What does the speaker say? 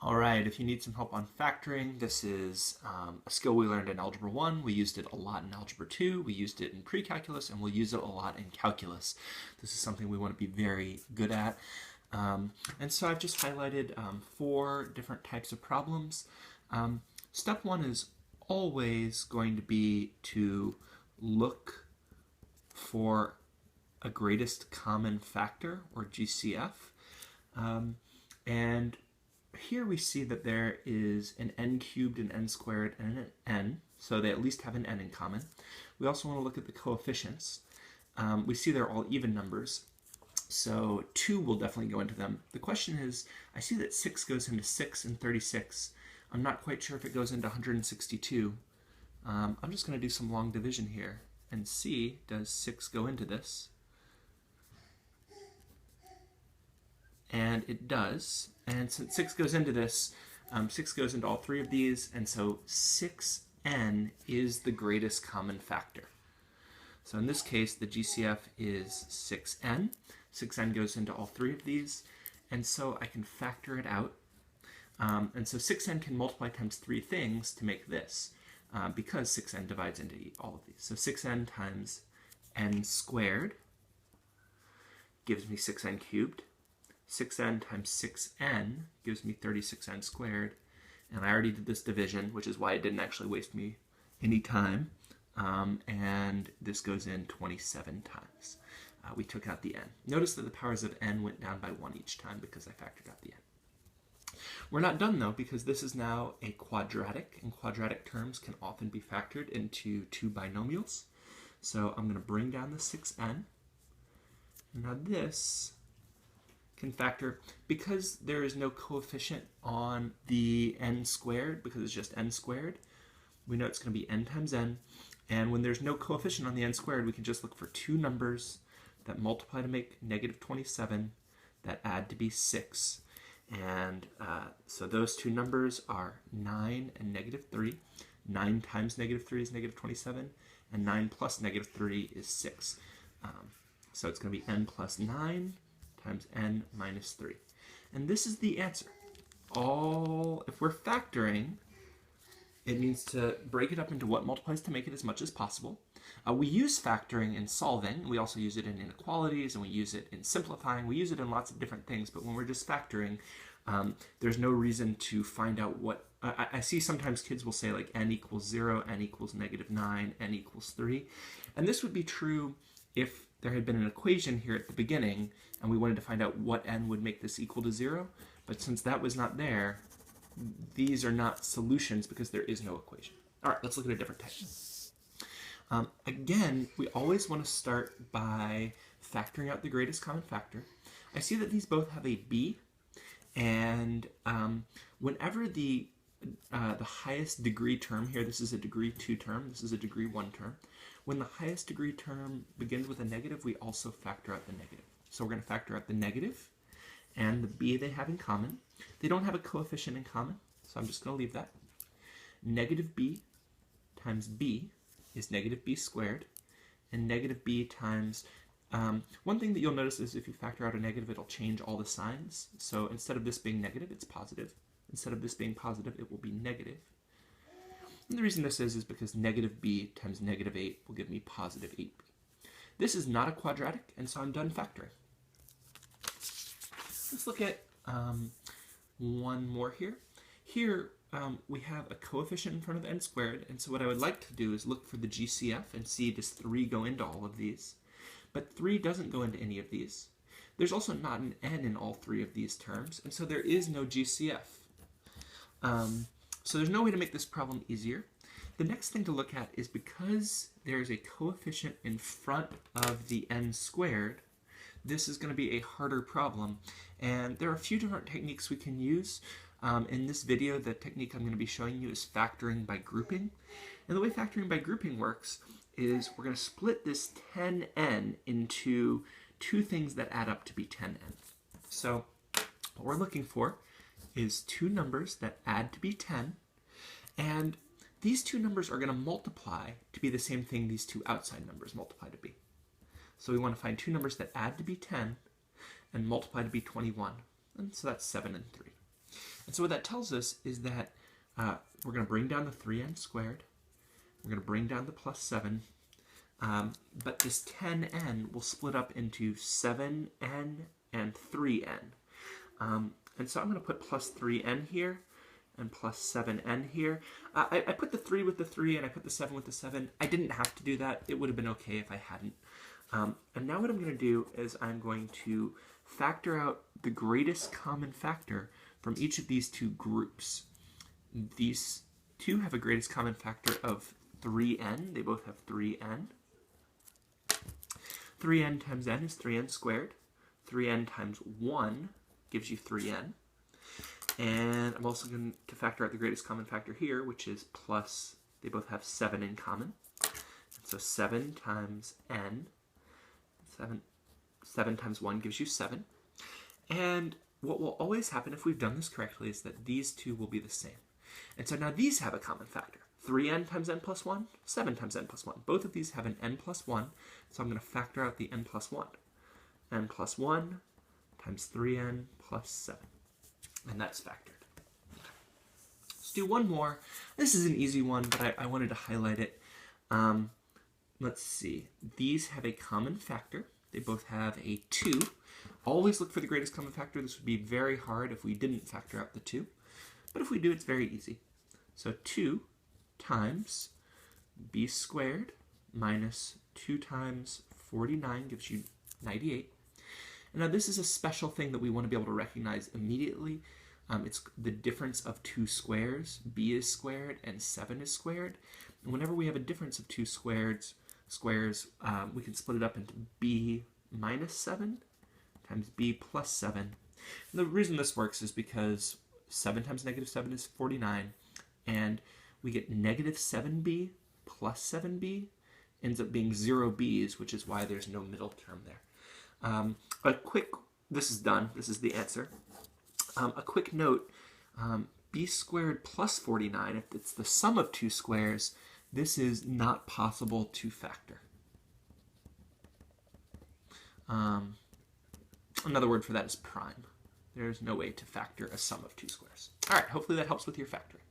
All right, if you need some help on factoring, this is a skill we learned in Algebra 1. We used it a lot in Algebra 2. We used it in pre-calculus, and we'll use it a lot in calculus. This is something we want to be very good at. And so I've just highlighted 4 different types of problems. Step 1 is always going to be to look for a greatest common factor, or GCF. And here we see that there is an n cubed, an n squared, and an n, so they at least have an n in common. We also want to look at the coefficients. We see they're all even numbers, so 2 will definitely go into them. The question is, I see that 6 goes into 6 and 36. I'm not quite sure if it goes into 162. I'm just going to do some long division here and see, does 6 go into this? And it does. And since 6 goes into this, 6 goes into all 3 of these, and so 6n is the greatest common factor. So in this case, the GCF is 6n. 6n goes into all 3 of these, and so I can factor it out. And so 6n can multiply times 3 things to make this, because 6n divides into all of these. So 6n times n squared gives me 6n cubed. 6n times 6n gives me 36n squared. And I already did this division, which is why it didn't actually waste me any time. And this goes in 27 times. We took out the n. Notice that the powers of n went down by 1 each time because I factored out the n. We're not done though, because this is now a quadratic, and quadratic terms can often be factored into 2 binomials. So I'm going to bring down the 6n. Now this can factor, because there is no coefficient on the n squared, because it's just n squared, we know it's going to be n times n, and when there's no coefficient on the n squared, we can just look for 2 numbers that multiply to make negative 27 that add to be 6. And so those 2 numbers are 9 and negative 3. 9 times negative 3 is negative 27, and 9 plus negative 3 is 6. So it's going to be n plus 9 times n minus 3. And this is the answer. If we're factoring, it means to break it up into what multiplies to make it as much as possible. We use factoring in solving. We also use it in inequalities, and we use it in simplifying. We use it in lots of different things, but when we're just factoring, there's no reason to find out what... I see sometimes kids will say like n equals 0, n equals negative 9, n equals 3. And this would be true if there had been an equation here at the beginning and we wanted to find out what n would make this equal to 0. But since that was not there, these are not solutions because there is no equation. All right, let's look at a different type. Again, we always want to start by factoring out the greatest common factor. I see that these both have a b, and whenever the highest degree term here, this is a degree 2 term, this is a degree 1 term, when the highest degree term begins with a negative, we also factor out the negative. So we're going to factor out the negative and the b they have in common. They don't have a coefficient in common, so I'm just going to leave that. Negative b times b is negative b squared, and negative b times... one thing that you'll notice is if you factor out a negative, it'll change all the signs. So instead of this being negative, it's positive. Instead of this being positive, it will be negative. And the reason this is because negative b times negative 8 will give me positive 8b. This is not a quadratic, and so I'm done factoring. Let's look at one more here. Here we have a coefficient in front of n squared, and so what I would like to do is look for the GCF and see, does 3 go into all of these? But 3 doesn't go into any of these. There's also not an n in all 3 of these terms, and so there is no GCF. So there's no way to make this problem easier. The next thing to look at is, because there's a coefficient in front of the n squared, this is going to be a harder problem. And there are a few different techniques we can use. In this video, the technique I'm going to be showing you is factoring by grouping. And the way factoring by grouping works is we're going to split this 10n into 2 things that add up to be 10n. So what we're looking for is 2 numbers that add to be 10, and these 2 numbers are going to multiply to be the same thing these 2 outside numbers multiply to be. So we want to find 2 numbers that add to be 10 and multiply to be 21. And so that's 7 and 3. And so what that tells us is that we're going to bring down the 3n squared. We're going to bring down the plus 7. But this 10n will split up into 7n and 3n. And so I'm going to put plus 3n here and plus 7n here. I put the 3 with the 3 and I put the 7 with the 7. I didn't have to do that. It would have been okay if I hadn't. And now what I'm going to do is I'm going to factor out the greatest common factor from each of these two groups. These two have a greatest common factor of 3n. They both have 3n. 3n times n is 3n squared. 3n times 1 gives you 3n. And I'm also going to factor out the greatest common factor here, which is plus, they both have 7 in common. And so 7 times n, 7 times 1 gives you 7. And what will always happen if we've done this correctly is that these two will be the same. And so now these have a common factor. 3n times n plus 1, 7 times n plus 1. Both of these have an n plus 1, so I'm going to factor out the n plus 1. n plus 1 times 3n plus 7. And that's factored. Okay. Let's do one more. This is an easy one, but I wanted to highlight it. Let's see. These have a common factor. They both have a 2. Always look for the greatest common factor. This would be very hard if we didn't factor out the 2. But if we do, it's very easy. So 2 times b squared minus 2 times 49 gives you 98. And now this is a special thing that we want to be able to recognize immediately. It's the difference of two squares. B is squared and 7 is squared. And whenever we have a difference of two squares, we can split it up into b minus 7 times b plus 7. And the reason this works is because 7 times negative 7 is 49, and we get negative 7b plus 7b ends up being 0 b's, which is why there's no middle term there. This is done. This is the answer. A quick note, b squared plus 49, if it's the sum of two squares, this is not possible to factor. Another word for that is prime. There's no way to factor a sum of two squares. All right, hopefully that helps with your factoring.